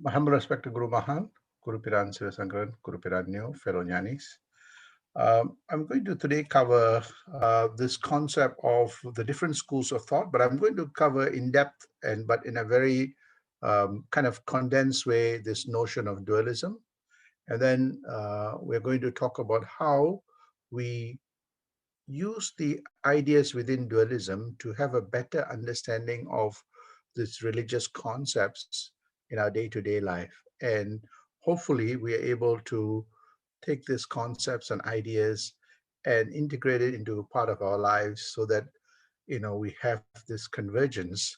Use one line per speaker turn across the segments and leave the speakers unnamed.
My humble respect to Guru Mahan, Guru Piran Sivasankaran, Guru Piran Neo, fellow Jnanis. I'm going to today cover this concept of the different schools of thought, but I'm going to cover in depth and but in a very kind of condensed way this notion of dualism. And then we're going to talk about how we use the ideas within dualism to have a better understanding of these religious concepts in our day-to-day life. And hopefully we are able to take these concepts and ideas and integrate it into part of our lives so that we have this convergence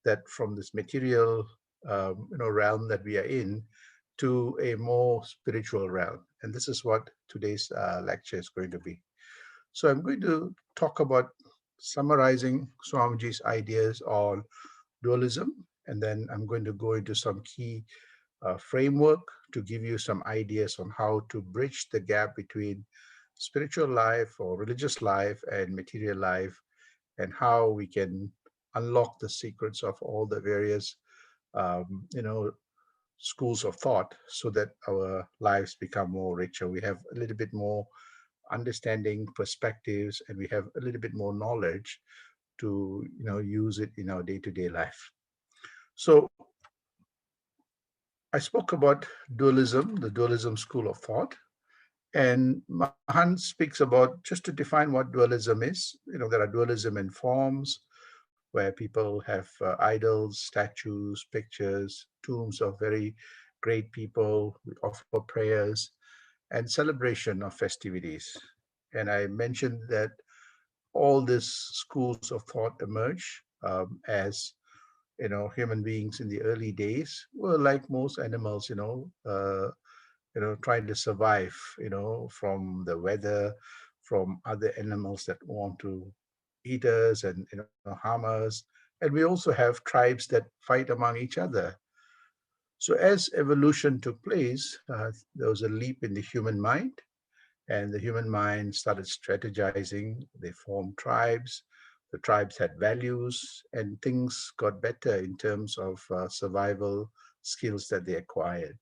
that from this material realm that we are in to a more spiritual realm. And this is what today's lecture is going to be. So I'm going to talk about summarizing Swamiji's ideas on dualism, and then I'm going to go into some key framework to give you some ideas on how to bridge the gap between spiritual life or religious life and material life, and how we can unlock the secrets of all the various um, you know schools of thought so that our lives become more richer. We have a little bit more understanding perspectives, and we have a little bit more knowledge to use it in our day-to-day life. So I spoke about dualism, the dualism school of thought, and Mahan speaks about, just to define what dualism is, there are dualism in forms where people have idols, statues, pictures, tombs of very great people. We offer prayers and celebration of festivities. And I mentioned that all these schools of thought emerge as human beings in the early days were like most animals, trying to survive, from the weather, from other animals that want to eat us and harm us. And we also have tribes that fight among each other. So as evolution took place, there was a leap in the human mind, and the human mind started strategizing. They formed tribes. The tribes had values, and things got better in terms of survival skills that they acquired.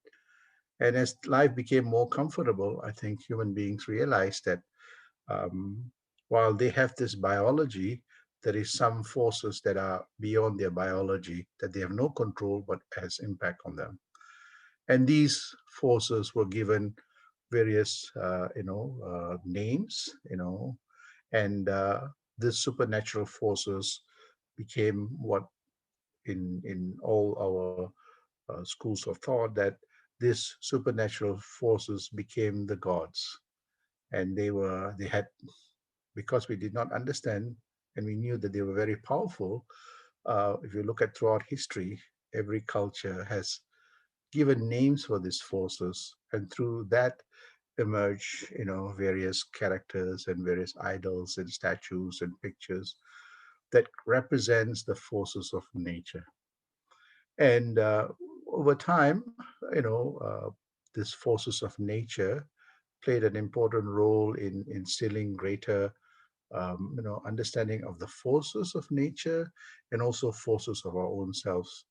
And as life became more comfortable, I think human beings realized that um, while they have this biology, there is some forces that are beyond their biology that they have no control but has impact on them. And these forces were given various, names, and these supernatural forces became what in all our schools of thought, that these supernatural forces became the gods. And they had, because we did not understand and we knew that they were very powerful. If you look at throughout history, every culture has given names for these forces, and through that emerge various characters and various idols and statues and pictures that represents the forces of nature. And over time, these forces of nature played an important role in instilling greater understanding of the forces of nature and also forces of our own selves.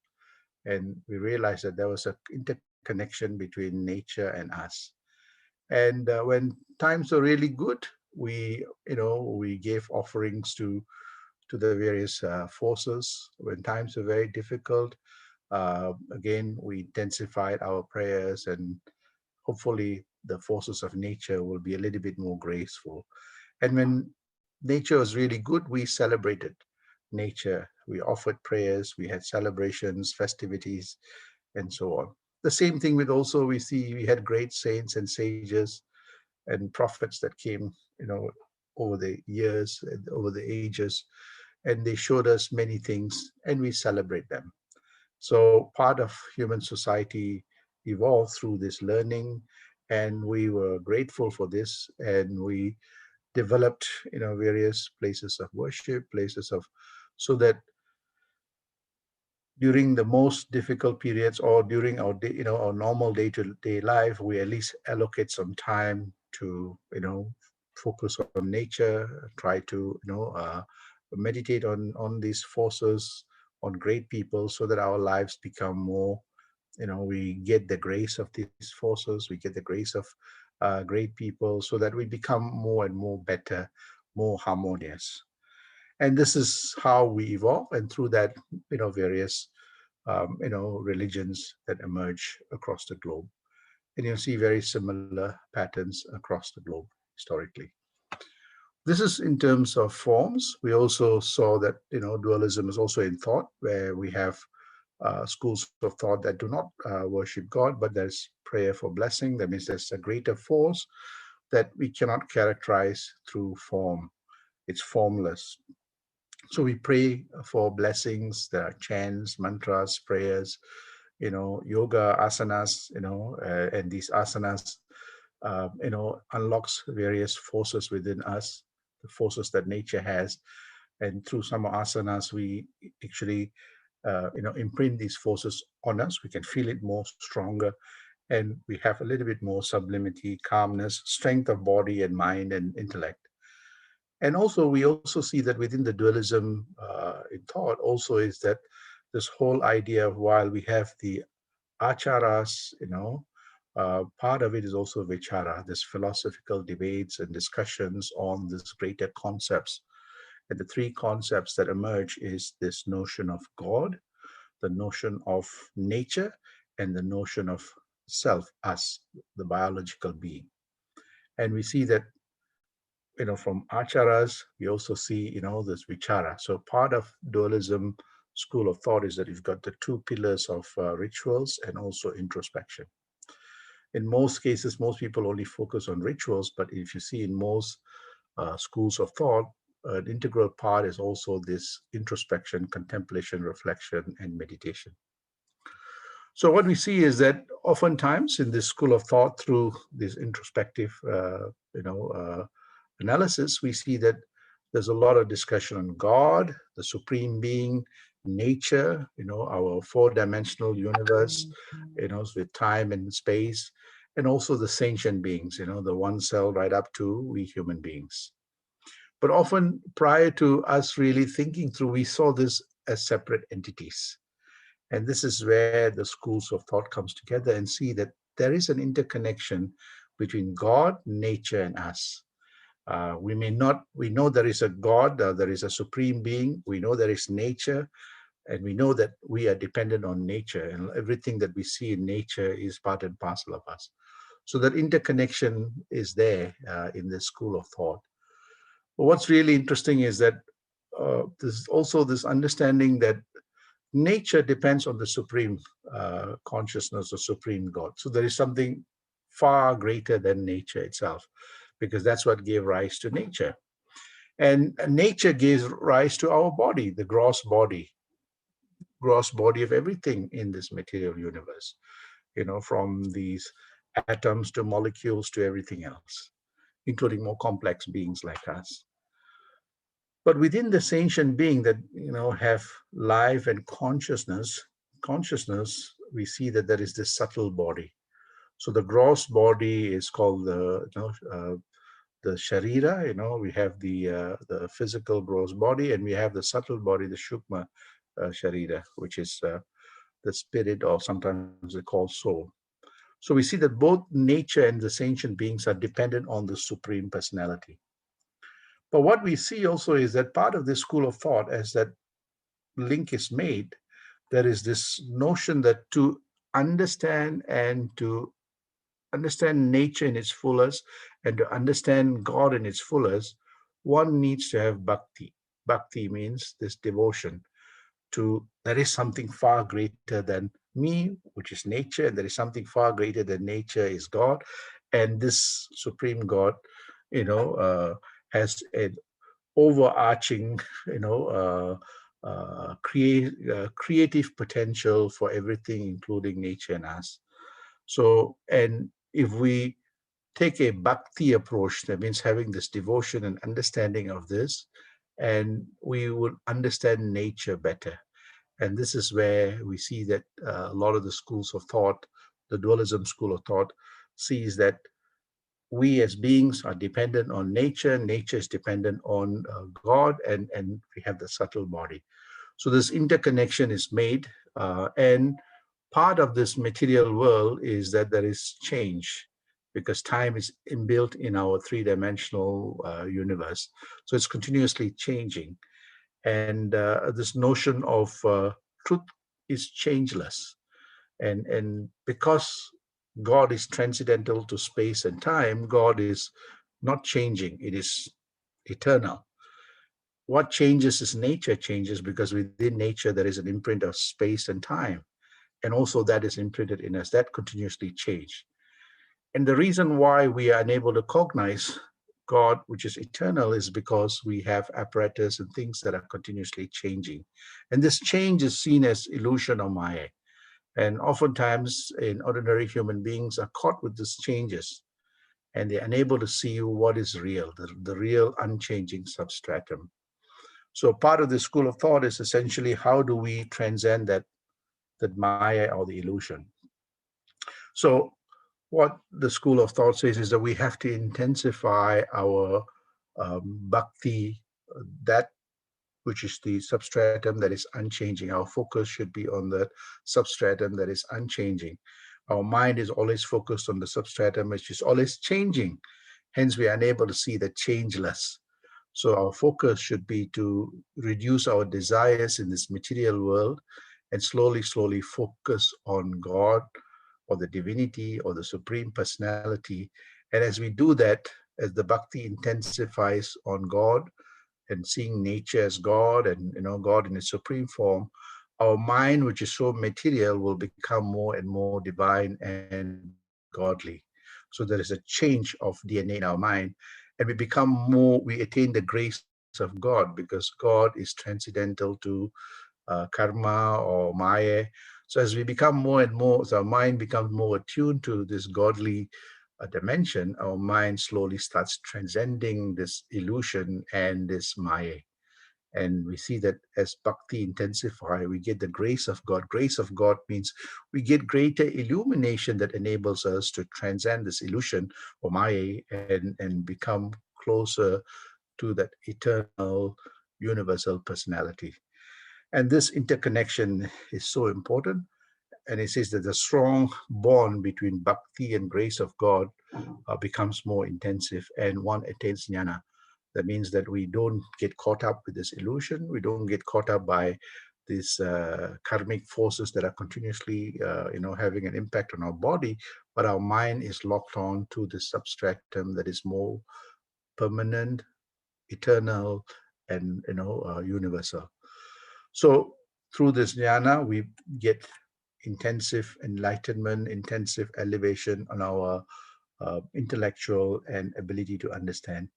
And we realized that there was an interconnection between nature and us. And when times were really good, we gave offerings to the various forces. When times were very difficult, again we intensified our prayers, and hopefully the forces of nature will be a little bit more graceful. And when nature was really good, we celebrated nature. We offered prayers, we had celebrations, festivities, and so on. The same thing with, also we see we had great saints and sages and prophets that came, over the years and over the ages, and they showed us many things, and we celebrate them. So part of human society evolved through this learning, and we were grateful for this, and we developed various places of worship, places of, so that during the most difficult periods or during our day, our normal day-to-day life, we at least allocate some time to focus on nature, try to meditate on these forces, on great people, so that our lives become more we get the grace of these forces, we get the grace of great people, so that we become more and more better, more harmonious. And this is how we evolve, and through that, various religions that emerge across the globe. And you'll see very similar patterns across the globe historically. This is in terms of forms. We also saw that dualism is also in thought, where we have schools of thought that do not worship God, but there's prayer for blessing. That means there's a greater force that we cannot characterize through form. It's formless. So we pray for blessings. There are chants, mantras, prayers, yoga asanas, and these asanas, unlocks various forces within us, the forces that nature has. And through some asanas, we actually, imprint these forces on us. We can feel it more stronger, and we have a little bit more sublimity, calmness, strength of body and mind and intellect. And also, we also see that within the dualism in thought, also is that this whole idea of, while we have the acharas, part of it is also vichara, this philosophical debates and discussions on these greater concepts. And the three concepts that emerge is this notion of God, the notion of nature, and the notion of self, us, the biological being. And we see that, from acharas, we also see, this vichara. So part of dualism school of thought is that you've got the two pillars of rituals and also introspection. In most cases, most people only focus on rituals, but if you see in most schools of thought, an integral part is also this introspection, contemplation, reflection, and meditation. So what we see is that oftentimes in this school of thought, through this introspective, analysis, we see that there's a lot of discussion on God, the supreme being, nature, our four-dimensional universe, with time and space, and also the sentient beings, the one cell right up to we human beings. But often prior to us really thinking through, we saw this as separate entities. And this is where the schools of thought comes together and see that there is an interconnection between God, nature, and us. We know there is a God, there is a supreme being, we know there is nature, and we know that we are dependent on nature, and everything that we see in nature is part and parcel of us. So that interconnection is there in this school of thought. But what's really interesting is that there's also this understanding that nature depends on the supreme consciousness, the supreme God. So there is something far greater than nature itself, because that's what gave rise to nature. And nature gives rise to our body, the gross body of everything in this material universe, from these atoms to molecules to everything else, including more complex beings like us. But within the sentient being that, have life and consciousness, we see that there is this subtle body. So the gross body is called the sharira. We have the physical gross body, and we have the subtle body, the shukma sharira, which is the spirit, or sometimes they call soul. So we see that both nature and the sentient beings are dependent on the supreme personality. But what we see also is that part of this school of thought, as that link is made, there is this notion that to understand and to understand nature in its fullest and to understand God in its fullest, one needs to have bhakti. Bhakti means this devotion to, there is something far greater than me, which is nature, and there is something far greater than nature is God. And this supreme God, has an overarching, creative potential for everything, including nature and us. So, and if we take a bhakti approach, that means having this devotion and understanding of this, and we will understand nature better. And this is where we see that a lot of the schools of thought, the dualism school of thought, sees that we as beings are dependent on nature, nature is dependent on God, and we have the subtle body. So this interconnection is made, and Part of this material world is that there is change because time is inbuilt in our three-dimensional universe. So it's continuously changing. And this notion of truth is changeless. And because God is transcendental to space and time, God is not changing, it is eternal. What changes is nature changes, because within nature there is an imprint of space and time, and also that is imprinted in us, that continuously change. And the reason why we are unable to cognize God, which is eternal, is because we have apparatus and things that are continuously changing. And this change is seen as illusion or maya. And oftentimes, in ordinary human beings are caught with these changes, and they're unable to see what is real, the real unchanging substratum. So part of the school of thought is essentially how do we transcend that maya or the illusion. So what the school of thought says is that we have to intensify our bhakti, that which is the substratum that is unchanging. Our focus should be on the substratum that is unchanging. Our mind is always focused on the substratum which is always changing. Hence, we are unable to see the changeless. So our focus should be to reduce our desires in this material world and slowly, slowly focus on God or the divinity or the supreme personality. And as we do that, as the bhakti intensifies on God and seeing nature as God and God in its supreme form, our mind, which is so material, will become more and more divine and godly. So there is a change of DNA in our mind, and we attain the grace of God because God is transcendental to karma or maya. So as we become more and more, as our mind becomes more attuned to this godly dimension, our mind slowly starts transcending this illusion and this maya. And we see that as bhakti intensify, we get the grace of God. Grace of God means we get greater illumination that enables us to transcend this illusion or maya and become closer to that eternal universal personality. And this interconnection is so important. And it says that the strong bond between bhakti and grace of God becomes more intensive, and one attains jnana. That means that we don't get caught up with this illusion. We don't get caught up by these karmic forces that are continuously, having an impact on our body, but our mind is locked on to the substratum that is more permanent, eternal, and universal. So through this jnana, we get intensive enlightenment, intensive elevation on our intellectual and ability to understand.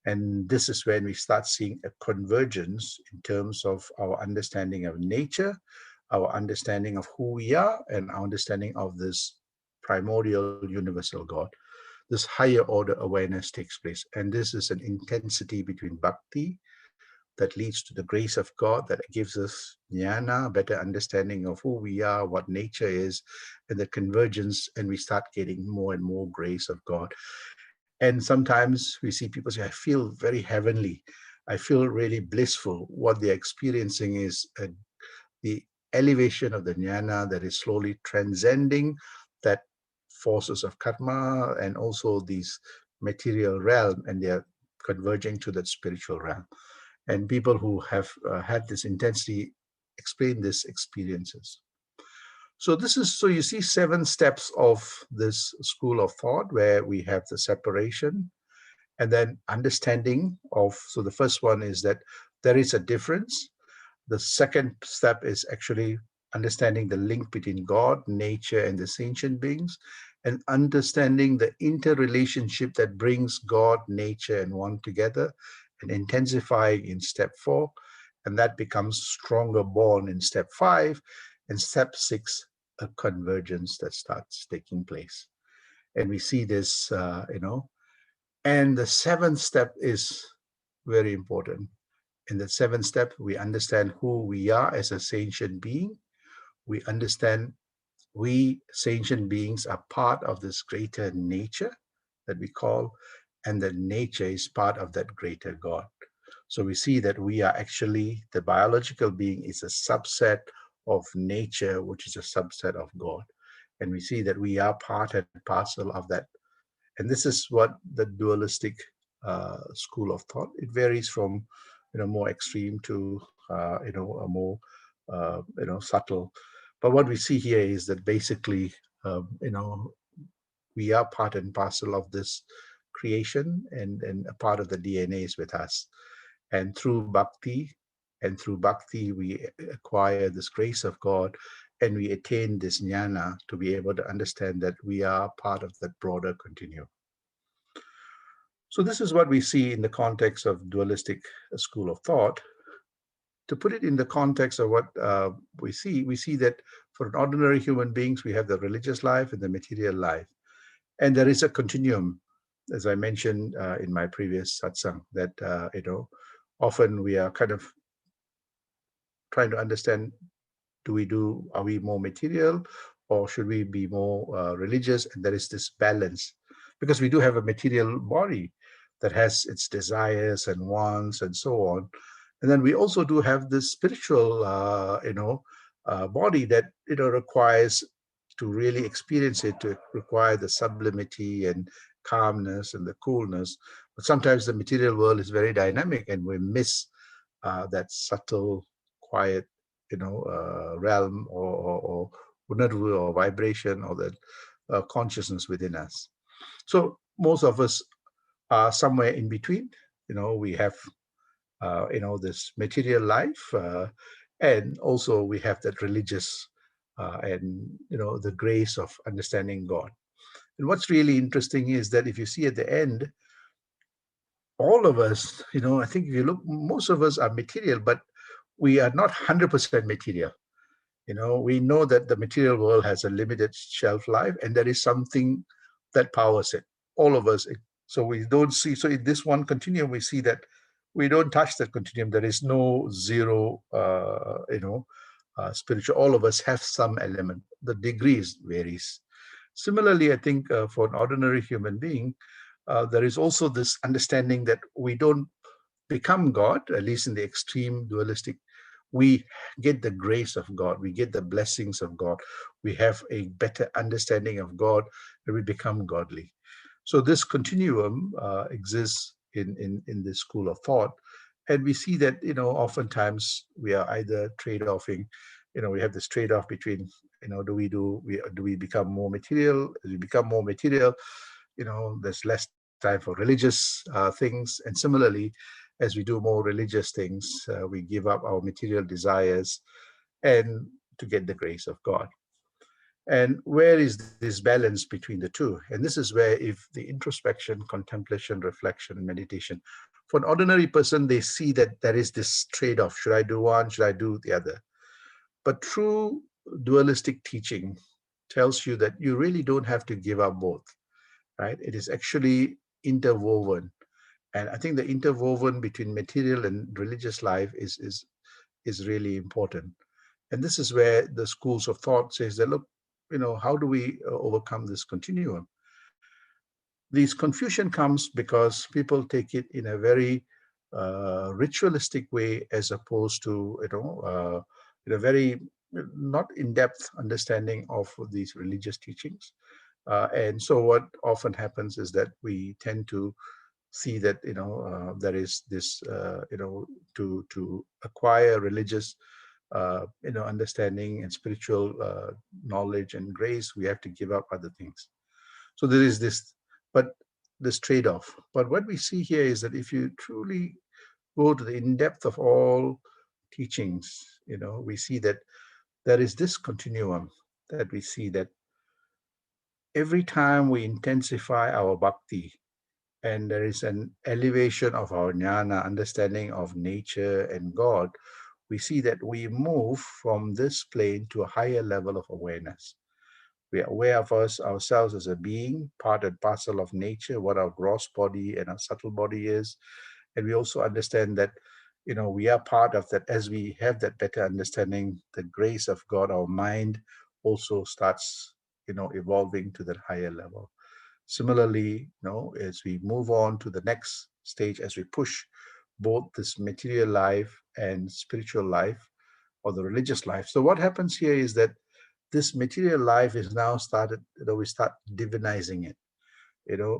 And this is when we start seeing a convergence in terms of our understanding of nature, our understanding of who we are, and our understanding of this primordial universal God. This higher order awareness takes place. And this is an intensity between bhakti that leads to the grace of God that gives us jnana, better understanding of who we are, what nature is, and the convergence, and we start getting more and more grace of God. And sometimes we see people say, I feel very heavenly. I feel really blissful. What they're experiencing is the elevation of the jnana that is slowly transcending that forces of karma and also these material realm, and they're converging to that spiritual realm. And people who have had this intensity explain these experiences. So you see 7 steps of this school of thought where we have the separation and then understanding of. So the first one is that there is a difference. The second step is actually understanding the link between God, nature, and the sentient beings, and understanding the interrelationship that brings God, nature, and one together, and intensifying in step 4. And that becomes stronger bond in step 5. And step 6, a convergence that starts taking place. And we see this, And the 7th step is very important. In the 7th step, we understand who we are as a sentient being. We understand we sentient beings are part of this greater nature that we call, and that nature is part of that greater God. So we see that we are actually, the biological being is a subset of nature, which is a subset of God. And we see that we are part and parcel of that. And this is what the dualistic school of thought. It varies from, more extreme to, a more, subtle. But what we see here is that basically, we are part and parcel of this creation, and a part of the DNA is with us. And through bhakti, we acquire this grace of God, and we attain this jnana to be able to understand that we are part of that broader continuum. So this is what we see in the context of dualistic school of thought. To put it in the context of what we see that for an ordinary human beings, we have the religious life and the material life. And there is a continuum, as I mentioned in my previous satsang, that, often we are kind of trying to understand, are we more material, or should we be more religious? And there is this balance, because we do have a material body that has its desires and wants and so on. And then we also do have this spiritual body that requires, to really experience it, to require the sublimity and calmness and the coolness. But sometimes the material world is very dynamic, and we miss that subtle, quiet, realm, or unarvu, or vibration, or that consciousness within us. So most of us are somewhere in between. We have, this material life, and also we have that religious, and, the grace of understanding God. And what's really interesting is that if you see at the end, all of us, I think if you look, most of us are material, but we are not 100% material. We know that the material world has a limited shelf life, and there is something that powers it. All of us. So we don't see. So in this one continuum, we see that we don't touch that continuum. There is no zero. Spiritual. All of us have some element. The degrees varies. Similarly, I think for an ordinary human being, there is also this understanding that we don't become God, at least in the extreme dualistic. We get the grace of God, we get the blessings of God, we have a better understanding of God, and we become godly. So this continuum exists in this school of thought. And we see that, oftentimes we are either trade-offing, we have this trade-off between, do we become more material? As we become more material, there's less time for religious things. And similarly, as we do more religious things, we give up our material desires and to get the grace of God. And where is this balance between the two? And this is where, if the introspection, contemplation, reflection, and meditation, for an ordinary person, they see that there is this trade-off. Should I do one? Should I do the other? But true dualistic teaching tells you that you really don't have to give up both, right? It is actually interwoven. And I think the interwoven between material and religious life is really important. And this is where the schools of thought says that, look, how do we overcome this continuum? This confusion comes because people take it in a very ritualistic way, as opposed to, in a very not in-depth understanding of these religious teachings. And so what often happens is that we tend to see that, there is this, to acquire religious, understanding and spiritual knowledge and grace, we have to give up other things. So there is this, but this trade-off. But what we see here is that if you truly go to the in-depth of all teachings, we see that there is this continuum, that we see that every time we intensify our bhakti, and there is an elevation of our jnana, understanding of nature and God, we see that we move from this plane to a higher level of awareness. We are aware of ourselves as a being, part and parcel of nature, what our gross body and our subtle body is. And we also understand that, we are part of that. As we have that better understanding, the grace of God, our mind also starts, evolving to that higher level. Similarly, as we move on to the next stage, as we push both this material life and spiritual life, or the religious life. So what happens here is that this material life is now started, we start divinizing it.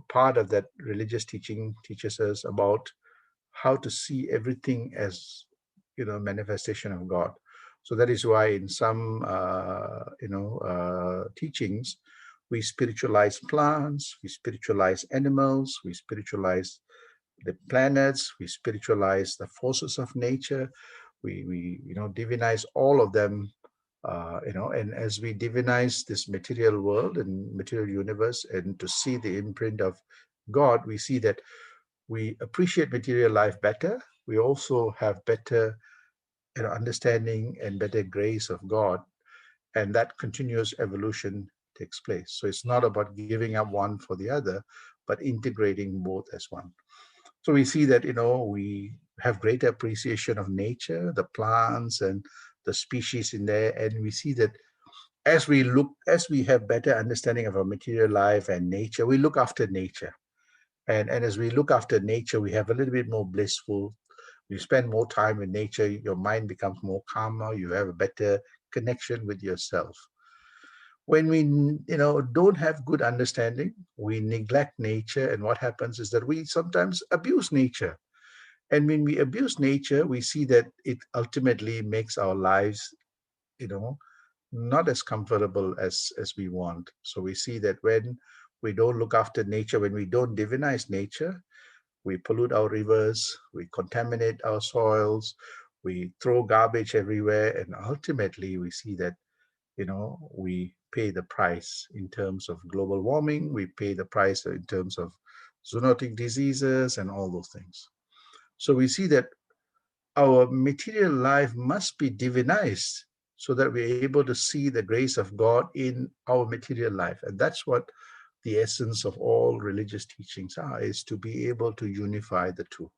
Part of that religious teaching teaches us about how to see everything as, manifestation of God. So that is why in some, teachings, we spiritualize plants, we spiritualize animals, we spiritualize the planets, we spiritualize the forces of nature, we divinize all of them, and as we divinize this material world and material universe, and to see the imprint of God, we see that we appreciate material life better. We also have better, understanding and better grace of God, and that continuous evolution takes place. So it's not about giving up one for the other, but integrating both as one. So we see that, we have greater appreciation of nature, the plants and the species in there. And we see that as we have better understanding of our material life and nature, we look after nature. And as we look after nature, we have a little bit more blissful. You spend more time in nature, your mind becomes more calmer, you have a better connection with yourself. When we, don't have good understanding, we neglect nature. And what happens is that we sometimes abuse nature. And when we abuse nature, we see that it ultimately makes our lives, you know, not as comfortable as we want. So we see that when we don't look after nature, when we don't divinize nature, we pollute our rivers, we contaminate our soils, we throw garbage everywhere, and ultimately we see that, we pay the price in terms of global warming, we pay the price in terms of zoonotic diseases and all those things. So we see that our material life must be divinized so that we're able to see the grace of God in our material life. And that's what the essence of all religious teachings are, is to be able to unify the two.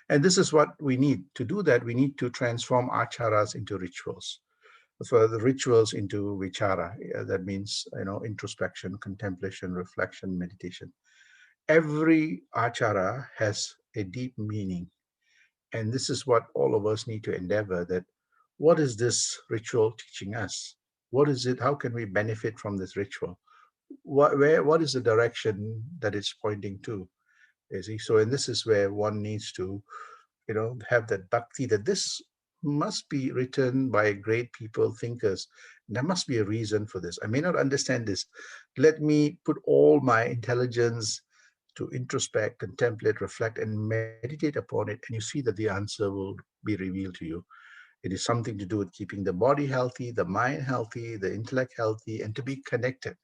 And this is what we need. To do that, we need to transform acharas into rituals. For the rituals into vichara, that means, introspection, contemplation, reflection, meditation. Every achara has a deep meaning. And this is what all of us need to endeavor, that what is this ritual teaching us? What is it? How can we benefit from this ritual? What is the direction that it's pointing to? You see? So, and this is where one needs to, have that bhakti, that this must be written by great people, thinkers. There must be a reason for this. I may not understand this. Let me put all my intelligence to introspect, contemplate, reflect, and meditate upon it. And you see that the answer will be revealed to you. It is something to do with keeping the body healthy, the mind healthy, the intellect healthy, and to be connected.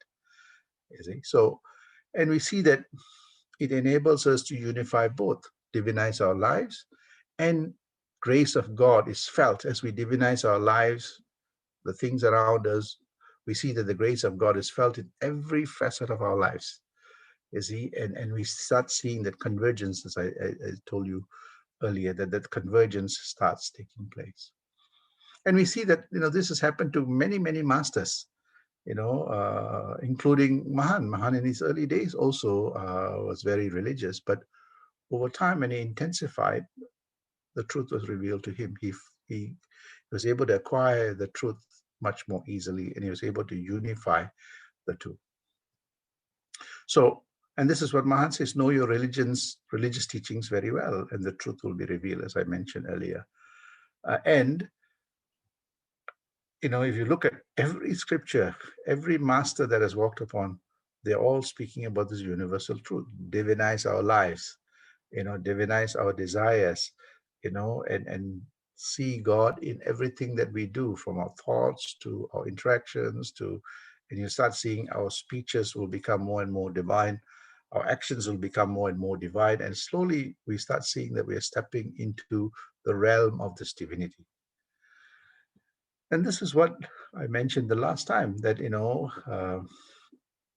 You see? So, and we see that it enables us to unify both, divinize our lives, and grace of God is felt as we divinize our lives, the things around us. We see that the grace of God is felt in every facet of our lives. You see, and we start seeing that convergence, as I told you earlier, that convergence starts taking place. And we see that, this has happened to many, many masters, including Mahan. Mahan in his early days also was very religious, but over time, when he intensified, the truth was revealed to him. He was able to acquire the truth much more easily, and he was able to unify the two. So, and this is what Mahan says: know your religious teachings very well, and the truth will be revealed, as I mentioned earlier. And if you look at every scripture, every master that has walked upon, they're all speaking about this universal truth: divinize our lives, divinize our desires, and see God in everything that we do, from our thoughts to our interactions and you start seeing our speeches will become more and more divine, our actions will become more and more divine, and slowly we start seeing that we are stepping into the realm of this divinity. And this is what I mentioned the last time, that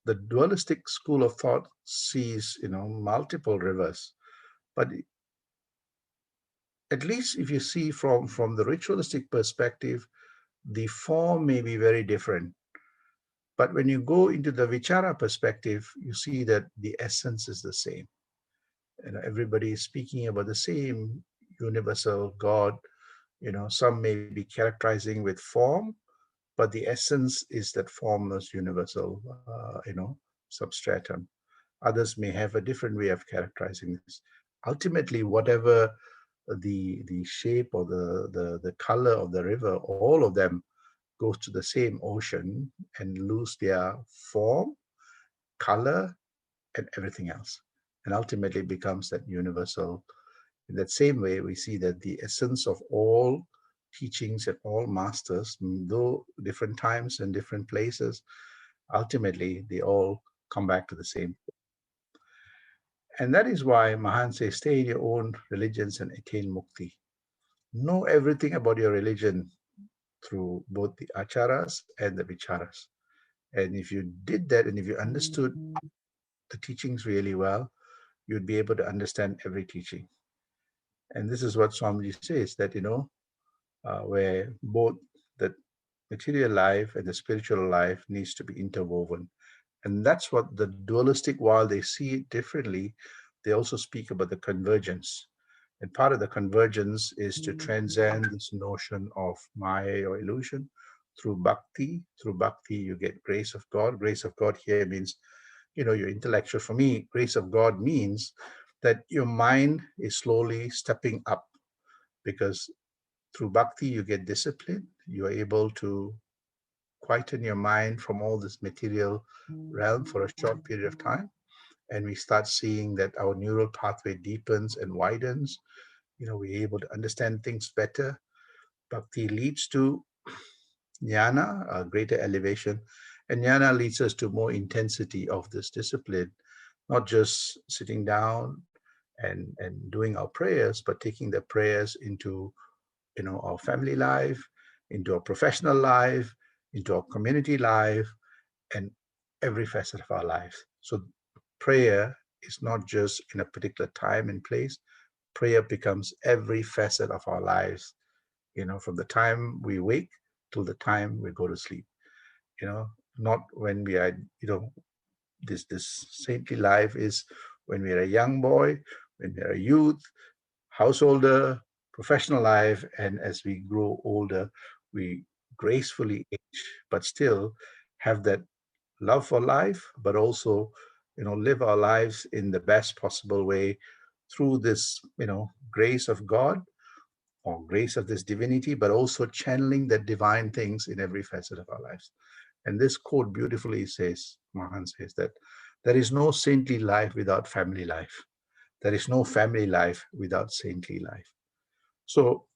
the dualistic school of thought sees multiple rivers, but at least if you see from the ritualistic perspective, the form may be very different. But when you go into the vichara perspective, you see that the essence is the same. Everybody is speaking about the same universal God, Some may be characterizing with form, but the essence is that formless universal, substratum. Others may have a different way of characterizing this. Ultimately, whatever the shape or the color of the river, all of them goes to the same ocean and lose their form, color, and everything else, and ultimately becomes that universal. In that same way, we see that the essence of all teachings and all masters, though different times and different places, ultimately they all come back to the same. And that is why Mahan says, stay in your own religions and attain mukti. Know everything about your religion through both the acharas and the vicharas. And if you did that, and if you understood the teachings really well, you'd be able to understand every teaching. And this is what Swamiji says, that, where both the material life and the spiritual life needs to be interwoven. And that's what the dualistic, while they see it differently, they also speak about the convergence. And part of the convergence is to transcend this notion of Maya or illusion through bhakti. Through bhakti, you get grace of God. Grace of God here means, your intellectual. For me, grace of God means that your mind is slowly stepping up, because through bhakti, you get discipline. You are able to quieten your mind from all this material realm for a short period of time. And we start seeing that our neural pathway deepens and widens. We're able to understand things better. Bhakti leads to jnana, a greater elevation. And jnana leads us to more intensity of this discipline, not just sitting down and doing our prayers, but taking the prayers into our family life, into our professional life, into our community life, and every facet of our lives. So prayer is not just in a particular time and place. Prayer becomes every facet of our lives, from the time we wake till the time we go to sleep. you know Not when we are, this saintly life is when we are a young boy, when we are a youth, householder, professional life, and as we grow older, we gracefully age, but still have that love for life, but also, live our lives in the best possible way through this, grace of God or grace of this divinity, but also channeling the divine things in every facet of our lives. And this quote beautifully says, Mahan says that there is no saintly life without family life. There is no family life without saintly life. So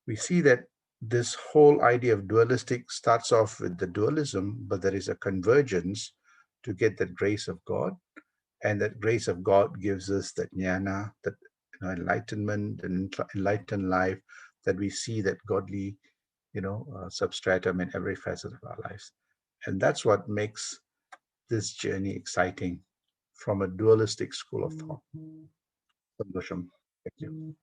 we see that this whole idea of dualistic starts off with the dualism, but there is a convergence to get that grace of God. And that grace of God gives us that jnana, that enlightenment and enlightened life, that we see that godly, substratum in every facet of our lives. And that's what makes this journey exciting from a dualistic school of thought. Sandosham. Thank you.